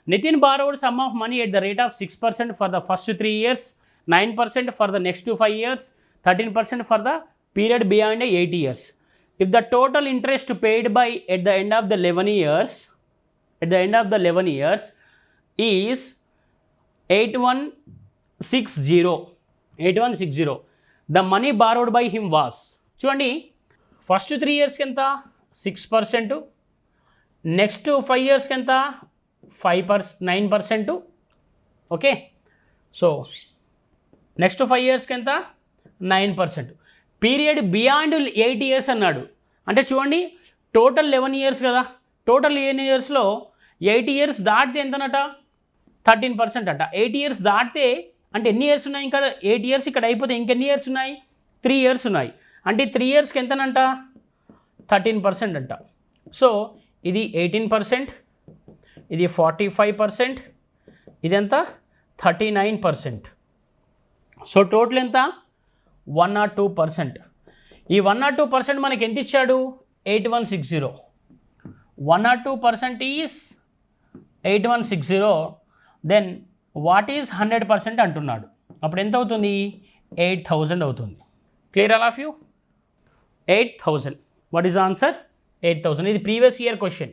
Nitin borrowed sum of money at the rate of 6% for the first 3 years, 9% for the next 5 years, 13% for the period beyond 8 years. If the total interest paid by at the end of the 11 years is 8160, the money borrowed by him was, చూడండి first 3 ఇయర్స్కి ఎంత 6%, next 5 ఇయర్స్కి ఎంత 9%. Okay, so next 5 ఇయర్స్కి ఎంత 9%. Period beyond 8 years అన్నాడు. అంటే చూడండి టోటల్ 11 ఇయర్స్ కదా, టోటల్ 11 ఇయర్స్లో 8 ఇయర్స్ దాటితే ఎంతనట 13% అంట. 8 ఇయర్స్ దాటితే అంటే ఎన్ని ఇయర్స్ ఉన్నాయి, ఇంకా 8 ఇయర్స్ ఇక్కడ అయిపోతే ఇంకెన్ని ఇయర్స్ ఉన్నాయి, 3 ఇయర్స్ ఉన్నాయి. అంటే 3 ఇయర్స్కి ఎంతనంట 13% అంట. సో ఇది 18%, ఇది 45%, ఇదెంత 39%. సో టోటల్ ఎంత 102%. ఈ 102% మనకి ఎంత ఇచ్చాడు 8160. 102% ఈజ్ 8160. దెన్ వాట్ ఈజ్ 100% అంటున్నాడు. అప్పుడు ఎంత అవుతుంది 8000 అవుతుంది. Clear all of you? 8000. What is answer 8000. ఇది ప్రీవియస్ ఇయర్ క్వశ్చన్.